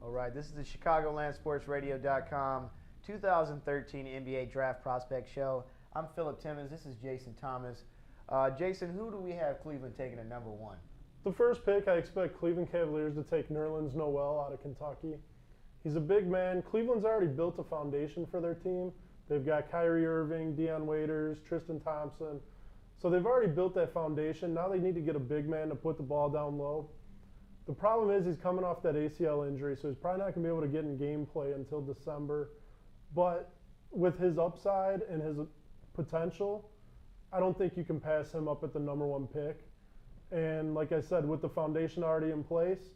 All right, this is the ChicagolandSportsRadio.com 2013 NBA Draft Prospect Show. I'm Phillip Timmons. This is Jason Thomas. Jason, who do we have Cleveland taking at number 1? The first pick, I expect Cleveland Cavaliers to take Nerlens Noel out of Kentucky. He's a big man. Cleveland's already built a foundation for their team. They've got Kyrie Irving, Deion Waiters, Tristan Thompson. So they've already built that foundation. Now they need to get a big man to put the ball down low. The problem is he's coming off that ACL injury, so he's probably not going to be able to get in gameplay until December. But with his upside and his potential, I don't think you can pass him up at the number 1 pick. And like I said, with the foundation already in place,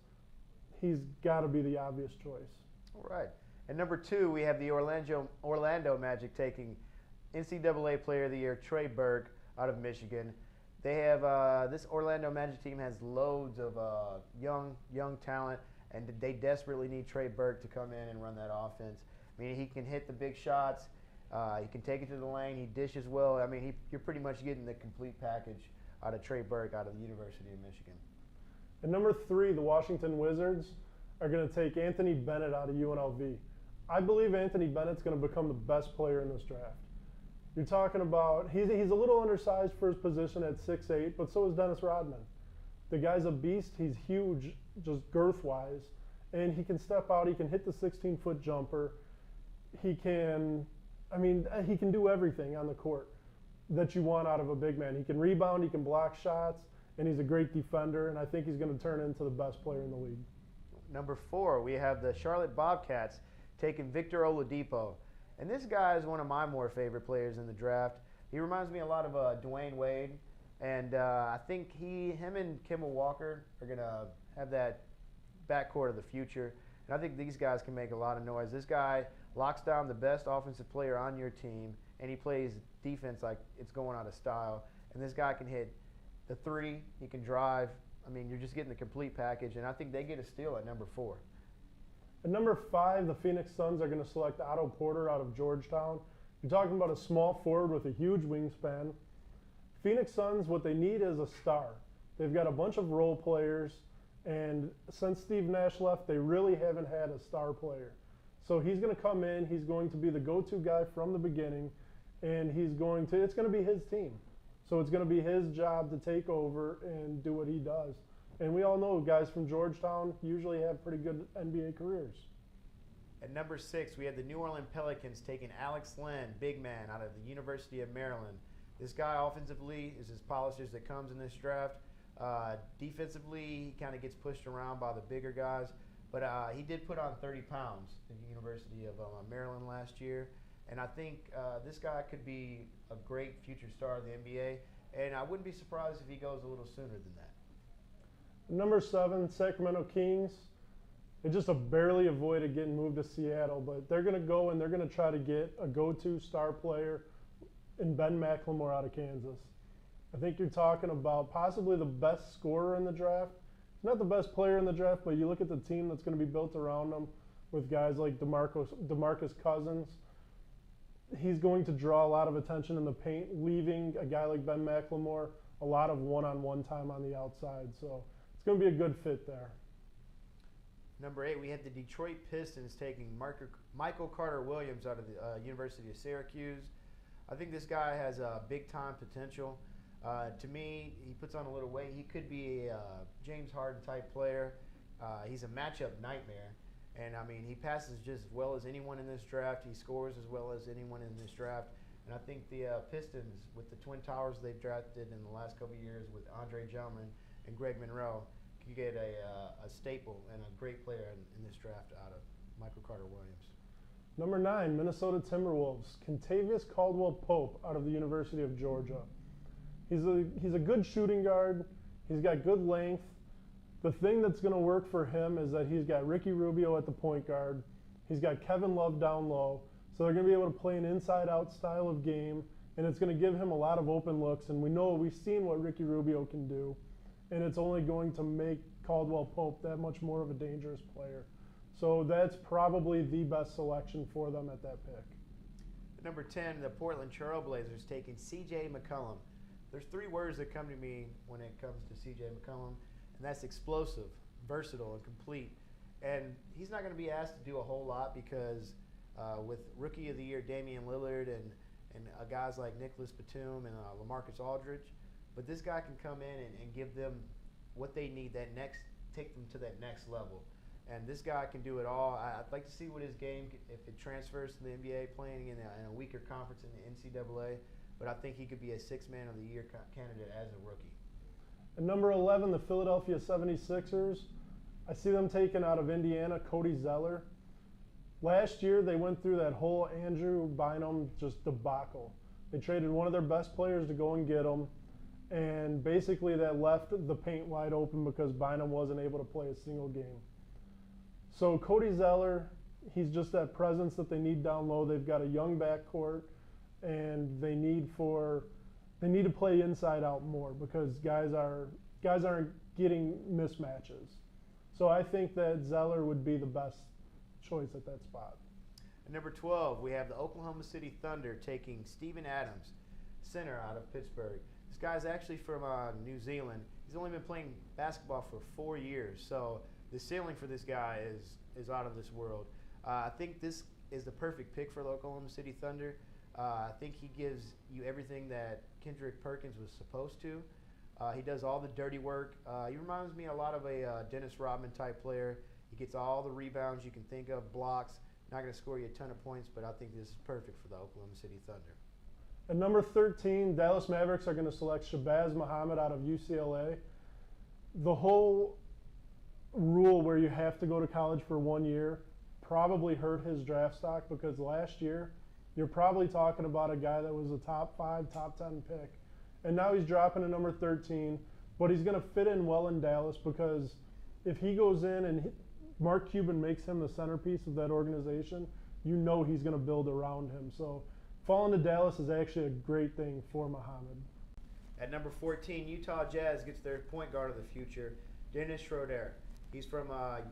he's got to be the obvious choice. All right. At number 2, we have the Orlando Magic taking NCAA Player of the Year Trey Burke out of Michigan. They have this Orlando Magic team has loads of young talent, and they desperately need Trey Burke to come in and run that offense. I mean, he can hit the big shots. He can take it to the lane. He dishes well. I mean, you're pretty much getting the complete package out of Trey Burke out of the University of Michigan. At number 3, the Washington Wizards are going to take Anthony Bennett out of UNLV. I believe Anthony Bennett's going to become the best player in this draft. You're talking about, he's a little undersized for his position at 6'8", but so is Dennis Rodman. The guy's a beast. He's huge, just girth-wise, and he can step out. He can hit the 16-foot jumper. He can do everything on the court that you want out of a big man. He can rebound, he can block shots, and he's a great defender, and I think he's going to turn into the best player in the league. Number 4, we have the Charlotte Bobcats taking Victor Oladipo. And this guy is one of my more favorite players in the draft. He reminds me a lot of Dwayne Wade. And I think him and Kemba Walker are going to have that backcourt of the future. And I think these guys can make a lot of noise. This guy locks down the best offensive player on your team, and he plays defense like it's going out of style. And this guy can hit the 3. He can drive. I mean, you're just getting the complete package. And I think they get a steal at number 4. At number 5, the Phoenix Suns are going to select Otto Porter out of Georgetown. You're talking about a small forward with a huge wingspan. Phoenix Suns, what they need is a star. They've got a bunch of role players, and since Steve Nash left, they really haven't had a star player. So he's going to come in, he's going to be the go-to guy from the beginning, and it's going to be his team. So it's going to be his job to take over and do what he does. And we all know guys from Georgetown usually have pretty good NBA careers. At number 6, we have the New Orleans Pelicans taking Alex Len, big man, out of the University of Maryland. This guy offensively is as polished as it comes in this draft. Defensively, he kind of gets pushed around by the bigger guys. But he did put on 30 pounds at the University of Maryland last year. And I think this guy could be a great future star of the NBA. And I wouldn't be surprised if he goes a little sooner than that. Number 7, Sacramento Kings. They just barely avoided getting moved to Seattle, but they're going to go and they're going to try to get a go-to star player in Ben McLemore out of Kansas. I think you're talking about possibly the best scorer in the draft. He's not the best player in the draft, but you look at the team that's going to be built around him with guys like DeMarcus Cousins. He's going to draw a lot of attention in the paint, leaving a guy like Ben McLemore a lot of one-on-one time on the outside. So it's going to be a good fit there. Number 8, we have the Detroit Pistons taking Michael Carter-Williams out of the University of Syracuse. I think this guy has big-time potential. To me, he puts on a little weight. He could be a James Harden-type player. He's a matchup nightmare. And, I mean, he passes just as well as anyone in this draft. He scores as well as anyone in this draft. And I think the Pistons, with the Twin Towers they've drafted in the last couple of years with Andre Drummond and Greg Monroe, can get a staple and a great player in this draft out of Michael Carter-Williams. Number 9, Minnesota Timberwolves, Kentavious Cauldwell Pope out of the University of Georgia. He's a good shooting guard. He's got good length. The thing that's going to work for him is that he's got Ricky Rubio at the point guard. He's got Kevin Love down low. So they're going to be able to play an inside-out style of game, and it's going to give him a lot of open looks. And we've seen what Ricky Rubio can do, and it's only going to make Cauldwell Pope that much more of a dangerous player. So that's probably the best selection for them at that pick. At number 10, the Portland Trail Blazers taking C.J. McCollum. There's 3 words that come to me when it comes to C.J. McCollum, and that's explosive, versatile, and complete. And he's not going to be asked to do a whole lot because with Rookie of the Year Damian Lillard and guys like Nicholas Batum and LaMarcus Aldridge, but this guy can come in and give them what they need, take them to that next level. And this guy can do it all. I'd like to see what his game, if it transfers to the NBA, playing in a weaker conference in the NCAA. But I think he could be a Sixth Man of the Year candidate as a rookie. At number 11, the Philadelphia 76ers. I see them taking out of Indiana Cody Zeller. Last year, they went through that whole Andrew Bynum just debacle. They traded one of their best players to go and get him. And basically that left the paint wide open because Bynum wasn't able to play a single game. So Cody Zeller, he's just that presence that they need down low. They've got a young backcourt, and they need to play inside out more because guys aren't getting mismatches. So I think that Zeller would be the best choice at that spot. At number 12, we have the Oklahoma City Thunder taking Steven Adams, center out of Pittsburgh. This guy's actually from New Zealand. He's only been playing basketball for 4 years, so the ceiling for this guy is out of this world. I think this is the perfect pick for the Oklahoma City Thunder. I think he gives you everything that Kendrick Perkins was supposed to. He does all the dirty work. He reminds me a lot of a Dennis Rodman type player. He gets all the rebounds you can think of, blocks. Not going to score you a ton of points, but I think this is perfect for the Oklahoma City Thunder. At number 13, Dallas Mavericks are going to select Shabazz Muhammad out of UCLA. The whole rule where you have to go to college for 1 year probably hurt his draft stock because last year you're probably talking about a guy that was a top 5, top 10 pick. And now he's dropping to number 13, but he's going to fit in well in Dallas because if he goes in and Mark Cuban makes him the centerpiece of that organization, you know he's going to build around him. So falling to Dallas is actually a great thing for Muhammad. At number 14, Utah Jazz gets their point guard of the future, Dennis Schroder. He's from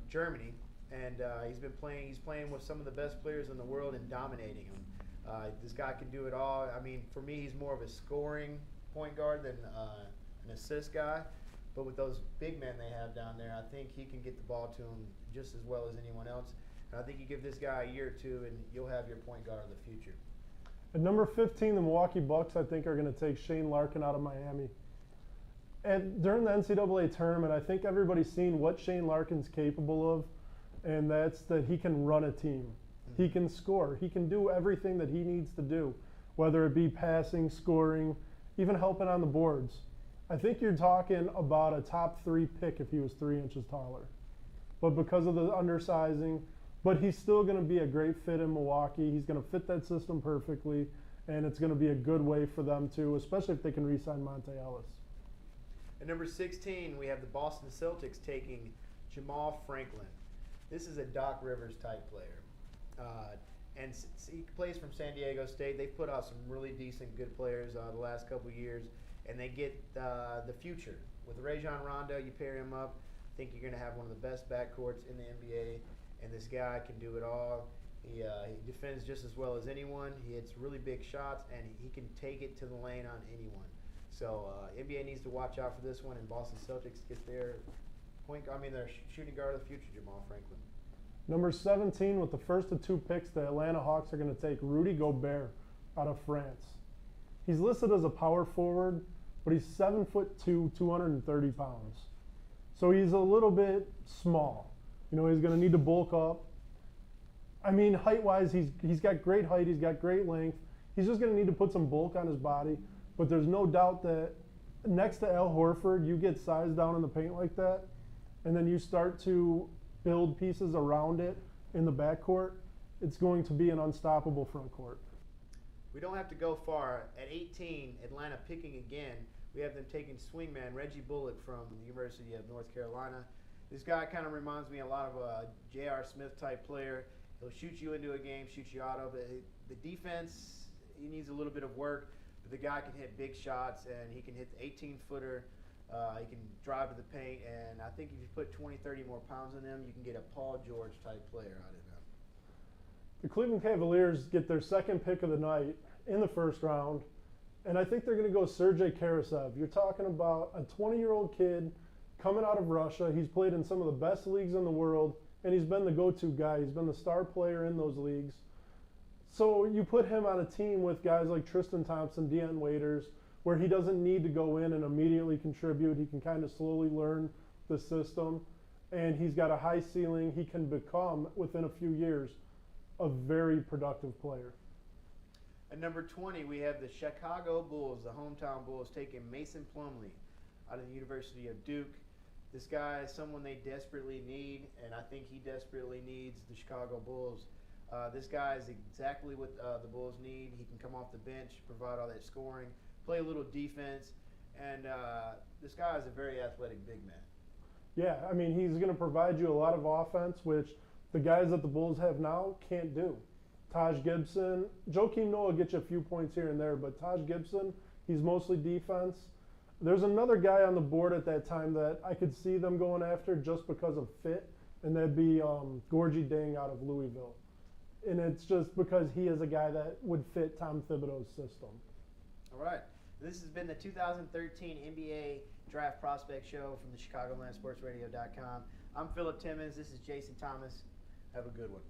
Germany, and he's playing with some of the best players in the world and dominating them. This guy can do it all. I mean, for me, he's more of a scoring point guard than an assist guy. But with those big men they have down there, I think he can get the ball to him just as well as anyone else. And I think you give this guy a year or two, and you'll have your point guard of the future. At number 15, the Milwaukee Bucks, I think, are going to take Shane Larkin out of Miami. And during the NCAA tournament, I think everybody's seen what Shane Larkin's capable of, and that's that he can run a team. Mm-hmm. He can score. He can do everything that he needs to do, whether it be passing, scoring, even helping on the boards. I think you're talking about a top 3 pick if he was 3 inches taller. But because of the undersizing, but he's still going to be a great fit in Milwaukee. He's going to fit that system perfectly, and it's going to be a good way for them too, especially if they can re-sign Monte Ellis. At number 16, we have the Boston Celtics taking Jamal Franklin. This is a Doc Rivers type player. And he plays from San Diego State. They've put out some really decent, good players the last couple years, and they get the future. With Rajon Rondo, you pair him up, I think you're going to have one of the best backcourts in the NBA, and this guy can do it all. He defends just as well as anyone. He hits really big shots, and he can take it to the lane on anyone. So NBA needs to watch out for this one, and Boston Celtics get their their shooting guard of the future, Jamal Franklin. Number 17, with the first of 2 picks, the Atlanta Hawks are going to take Rudy Gobert out of France. He's listed as a power forward, but he's 7'2", 230 pounds. So he's a little bit small. You know, he's going to need to bulk up. I mean, height-wise, he's got great height. He's got great length. He's just going to need to put some bulk on his body. But there's no doubt that next to Al Horford, you get size down in the paint like that, and then you start to build pieces around it in the backcourt, it's going to be an unstoppable front court. We don't have to go far. At 18, Atlanta picking again. We have them taking swingman Reggie Bullet from the University of North Carolina. This guy kind of reminds me a lot of a J.R. Smith type player. He'll shoot you into a game, shoot you out of it. The defense, he needs a little bit of work, but the guy can hit big shots, and he can hit the 18-footer. He can drive to the paint, and I think if you put 20, 30 more pounds on him, you can get a Paul George type player out of him. The Cleveland Cavaliers get their second pick of the night in the first round, and I think they're going to go Sergey Karasov. You're talking about a 20-year-old kid coming out of Russia. He's played in some of the best leagues in the world. and he's been the go-to guy. He's been the star player in those leagues. So you put him on a team with guys like Tristan Thompson, Dion Waiters, where he doesn't need to go in and immediately contribute. He can kind of slowly learn the system, and he's got a high ceiling. He can become, within a few years, a very productive player. At number 20, we have the Chicago Bulls, the hometown Bulls, taking Mason Plumlee out of the University of Duke. This guy is someone they desperately need, and I think he desperately needs the Chicago Bulls. This guy is exactly what the Bulls need. He can come off the bench, provide all that scoring, play a little defense, and this guy is a very athletic big man. Yeah, I mean, he's going to provide you a lot of offense, which the guys that the Bulls have now can't do. Taj Gibson, Joakim Noah will get you a few points here and there, but Taj Gibson, he's mostly defense. There's another guy on the board at that time that I could see them going after just because of fit, and that'd be Gorgie Deng out of Louisville. And it's just because he is a guy that would fit Tom Thibodeau's system. All right. This has been the 2013 NBA Draft Prospect Show from the ChicagolandSportsRadio.com. I'm Phillip Timmons. This is Jason Thomas. Have a good one.